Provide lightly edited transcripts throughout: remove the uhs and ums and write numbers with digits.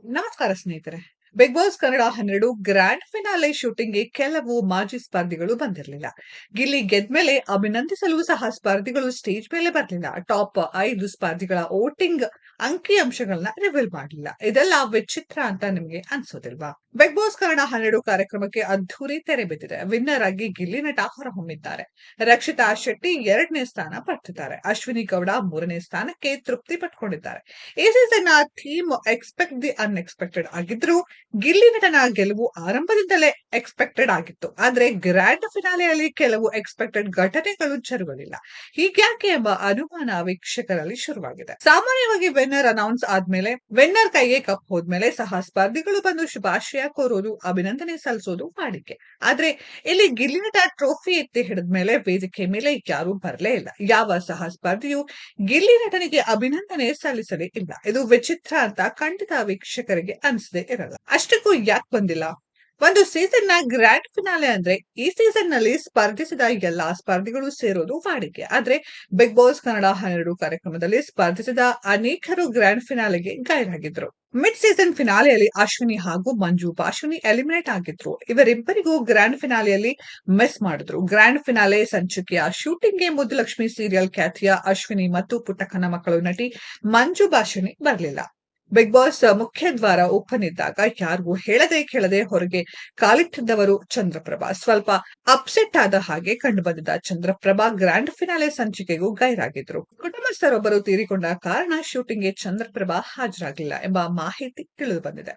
ನಮಸ್ಕಾರ ಸ್ನೇಹಿತರೆ. Big boss Kannada 12 grand finale ಶೂಟಿಂಗ್ಗೆ ಕೆಲವು ಮಾಜಿ ಸ್ಪರ್ಧಿಗಳು ಬಂದಿರಲಿಲ್ಲ. ಗಿಲ್ಲಿ ಗೆದ್ಮೇಲೆ ಅಭಿನಂದಿಸಲು ಸಹ ಸ್ಪರ್ಧಿಗಳು ಸ್ಟೇಜ್ ಮೇಲೆ ಬರಲಿಲ್ಲ. ಟಾಪ್ 5 ಸ್ಪರ್ಧಿಗಳ ವೋಟಿಂಗ್ ಅಂಕಿ ಅಂಶಗಳನ್ನ ರಿವೀಲ್ ಮಾಡಲಿಲ್ಲ. ಇದೆಲ್ಲ ವಿಚಿತ್ರ ಅಂತ ನಿಮ್ಗೆ ಅನ್ಸೋದಿಲ್ವಾ? ಬಿಗ್ ಬಾಸ್ ಕನ್ನಡ 12 ಕಾರ್ಯಕ್ರಮಕ್ಕೆ ಅದ್ಧೂರಿ ತೆರೆ ಬಿದ್ದಿದೆ. ವಿನ್ನರ್ ಆಗಿ ಗಿಲ್ಲಿ ನಟ ಹೊರಹೊಮ್ಮಿದ್ದಾರೆ. ರಕ್ಷಿತಾ ಶೆಟ್ಟಿ 2ನೇ ಸ್ಥಾನ ಪಡೆದಿದ್ದಾರೆ. ಅಶ್ವಿನಿ ಗೌಡ 3ನೇ ಸ್ಥಾನಕ್ಕೆ ತೃಪ್ತಿ ಪಟ್ಕೊಂಡಿದ್ದಾರೆ. ಈ ಸೀಸನ್ ನ ಥೀಮ್ ಎಕ್ಸ್ಪೆಕ್ಟ್ ದಿ ಅನ್ಎಕ್ಸ್ಪೆಕ್ಟೆಡ್ ಆಗಿದ್ರು ಗಿಲ್ಲಿ ನಟನ ಗೆಲುವು ಆರಂಭದಿಂದಲೇ ಎಕ್ಸ್ಪೆಕ್ಟೆಡ್ ಆಗಿತ್ತು. ಆದ್ರೆ ಗ್ರ್ಯಾಂಡ್ ಫಿನಾಲೆಯಲ್ಲಿ ಕೆಲವು ಎಕ್ಸ್ಪೆಕ್ಟೆಡ್ ಘಟನೆಗಳು ಜರುಗಲಿಲ್ಲ. ಹೀಗ್ಯಾಕೆ ಎಂಬ ಅನುಮಾನ ವೀಕ್ಷಕರಲ್ಲಿ ಶುರುವಾಗಿದೆ. ಸಾಮಾನ್ಯವಾಗಿ ವಿನ್ನರ್ ಅನೌನ್ಸ್ ಆದ್ಮೇಲೆ ವಿನ್ನರ್ ಕೈಗೆ ಕಪ್ ಹೋದ್ಮೇಲೆ ಸಹ ಸ್ಪರ್ಧಿಗಳು ಬಂದು ಶುಭಾಶಯ ಕೋರೋದು, ಅಭಿನಂದನೆ ಸಲ್ಲಿಸೋದು ವಾಡಿಕೆ. ಆದ್ರೆ ಇಲ್ಲಿ ಗಿಲ್ಲಿ ನಟ ಟ್ರೋಫಿ ಎತ್ತಿ ಹಿಡಿದ್ಮೇಲೆ ವೇದಿಕೆ ಮೇಲೆ ಯಾರೂ ಬರಲೇ ಇಲ್ಲ. ಯಾವ ಸಹ ಸ್ಪರ್ಧಿಯು ಗಿಲ್ಲಿ ನಟನಿಗೆ ಅಭಿನಂದನೆ ಸಲ್ಲಿಸಲೇ ಇಲ್ಲ. ಇದು ವಿಚಿತ್ರ ಅಂತ ಖಂಡಿತ ವೀಕ್ಷಕರಿಗೆ ಅನಿಸದೇ ಇರಲ್ಲ. ಅಷ್ಟಕ್ಕೂ ಯಾಕೆ ಬಂದಿಲ್ಲ? ಒಂದು ಸೀಸನ್ ನ ಗ್ರ್ಯಾಂಡ್ ಫಿನಾಲೆ ಅಂದ್ರೆ ಈ ಸೀಸನ್ ನಲ್ಲಿ ಸ್ಪರ್ಧಿಸಿದ ಎಲ್ಲಾ ಸ್ಪರ್ಧಿಗಳು ಸೇರೋದು ವಾಡಿಕೆ. ಆದ್ರೆ ಬಿಗ್ ಬಾಸ್ ಕನ್ನಡ 12 ಕಾರ್ಯಕ್ರಮದಲ್ಲಿ ಸ್ಪರ್ಧಿಸಿದ ಅನೇಕರು ಗ್ರ್ಯಾಂಡ್ ಫಿನಾಲೆಗೆ ಗೈರಾಗಿದ್ರು. ಮಿಡ್ ಸೀಸನ್ ಫಿನಾಲೆಯಲ್ಲಿ ಅಶ್ವಿನಿ ಹಾಗೂ ಮಂಜು ಭಾಷಿಣಿ ಎಲಿಮಿನೇಟ್ ಆಗಿದ್ರು. ಇವರಿಬ್ಬರಿಗೂ ಗ್ರ್ಯಾಂಡ್ ಫಿನಾಲೆಯಲ್ಲಿ ಮಿಸ್ ಮಾಡಿದ್ರು. ಗ್ರ್ಯಾಂಡ್ ಫಿನಾಲೆ ಸಂಚಿಕೆಯ ಶೂಟಿಂಗ್ಗೆ ಮುದ್ದುಲಕ್ಷ್ಮಿ ಸೀರಿಯಲ್ ಖ್ಯಾತಿಯ ಅಶ್ವಿನಿ ಮತ್ತು ಪುಟ್ಟಕ್ಕನ ಮಕ್ಕಳು ನಟಿ ಮಂಜು ಭಾಷಿಣಿ ಬರಲಿಲ್ಲ. ಬಿಗ್ ಬಾಸ್ ಮುಖ್ಯ ದ್ವಾರ ಓಪನ್ ಇದ್ದಾಗ ಯಾರಿಗೂ ಹೇಳದೆ ಕೇಳದೆ ಹೊರಗೆ ಕಾಲಿಟ್ಟಿದ್ದವರು ಚಂದ್ರಪ್ರಭಾ. ಸ್ವಲ್ಪ ಅಪ್ಸೆಟ್ ಆದ ಹಾಗೆ ಕಂಡು ಬಂದಿದ್ದ ಚಂದ್ರಪ್ರಭಾ ಗ್ರ್ಯಾಂಡ್ ಫಿನಾಲೆ ಸಂಚಿಕೆಗೂ ಗೈರಾಗಿದ್ರು. ಕುಟುಂಬಸ್ಥರೊಬ್ಬರು ತೀರಿಕೊಂಡ ಕಾರಣ ಶೂಟಿಂಗ್ಗೆ ಚಂದ್ರಪ್ರಭಾ ಹಾಜರಾಗಲಿಲ್ಲ ಎಂಬ ಮಾಹಿತಿ ತಿಳಿದು ಬಂದಿದೆ.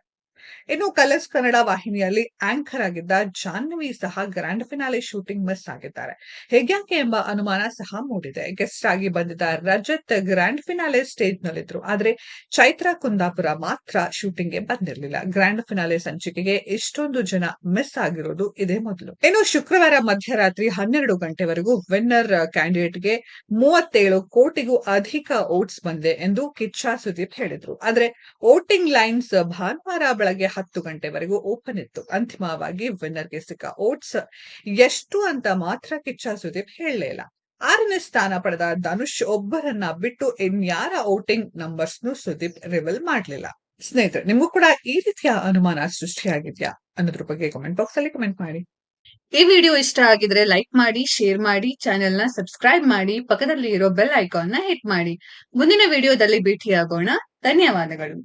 ಇನ್ನು ಕಲರ್ಸ್ ಕನ್ನಡ ವಾಹಿನಿಯಲ್ಲಿ ಆಂಕರ್ ಆಗಿದ್ದ ಜಾಹ್ನವಿ ಸಹ ಗ್ರ್ಯಾಂಡ್ ಫಿನಾಲೆ ಶೂಟಿಂಗ್ ಮಿಸ್ ಆಗಿದ್ದಾರೆ. ಹೇಗ್ಯಾಕೆ ಎಂಬ ಅನುಮಾನ ಸಹ ಮೂಡಿದೆ. ಗೆಸ್ಟ್ ಆಗಿ ಬಂದಿದ್ದ ರಜತ್ ಗ್ರ್ಯಾಂಡ್ ಫಿನಾಲೆ ಸ್ಟೇಜ್ ನಲ್ಲಿದ್ರು. ಆದ್ರೆ ಚೈತ್ರಾ ಕುಂದಾಪುರ ಮಾತ್ರ ಶೂಟಿಂಗ್ ಗೆ ಬಂದಿರಲಿಲ್ಲ. ಗ್ರ್ಯಾಂಡ್ ಫಿನಾಲೆ ಸಂಚಿಕೆಗೆ ಇಷ್ಟೊಂದು ಜನ ಮಿಸ್ ಆಗಿರೋದು ಇದೇ ಮೊದಲು. ಇನ್ನು ಶುಕ್ರವಾರ ಮಧ್ಯರಾತ್ರಿ 12 ಗಂಟೆವರೆಗೂ ವಿನ್ನರ್ ಕ್ಯಾಂಡಿಡೇಟ್ಗೆ 37 ಕೋಟಿಗೂ ಅಧಿಕ ವೋಟ್ಸ್ ಬಂದಿದೆ ಎಂದು ಕಿಚ್ಚ ಸುದೀಪ್ ಹೇಳಿದ್ರು. ಆದ್ರೆ ವೋಟಿಂಗ್ ಲೈನ್ಸ್ ಭಾನುವಾರ ಬೆಳಗ್ಗೆ 10 ಗಂಟೆವರೆಗೂ ಓಪನ್ ಇತ್ತು. ಅಂತಿಮವಾಗಿ ವಿನ್ನರ್ಗೆ ಸಿಕ್ಕ ವೋಟ್ಸ್ ಎಷ್ಟು ಅಂತ ಮಾತ್ರ ಕಿಚ್ಚ ಸುದೀಪ್ ಹೇಳಲೇ ಇಲ್ಲ. 6ನೇ ಸ್ಥಾನ ಪಡೆದ ಧನುಷ್ ಒಬ್ಬರನ್ನ ಬಿಟ್ಟು ಇನ್ಯಾರ ವೋಟಿಂಗ್ ನಂಬರ್ಸ್ ಸುದೀಪ್ ರಿವೀಲ್ ಮಾಡಲಿಲ್ಲ. ಸ್ನೇಹಿತರೆ, ನಿಮಗೂ ಕೂಡ ಈ ರೀತಿಯ ಅನುಮಾನ ಸೃಷ್ಟಿಯಾಗಿದ್ಯಾ ಅನ್ನೋದ್ರ ಬಗ್ಗೆ ಕಮೆಂಟ್ ಬಾಕ್ಸ್ ಅಲ್ಲಿ ಕಮೆಂಟ್ ಮಾಡಿ. ಈ ವಿಡಿಯೋ ಇಷ್ಟ ಆಗಿದ್ರೆ ಲೈಕ್ ಮಾಡಿ, ಶೇರ್ ಮಾಡಿ, ಚಾನೆಲ್ ನ ಸಬ್ಸ್ಕ್ರೈಬ್ ಮಾಡಿ, ಪಕ್ಕದಲ್ಲಿ ಇರೋ ಬೆಲ್ ಐಕಾನ್ ನ ಹಿಟ್ ಮಾಡಿ. ಮುಂದಿನ ವಿಡಿಯೋದಲ್ಲಿ ಭೇಟಿಯಾಗೋಣ. ಧನ್ಯವಾದಗಳು.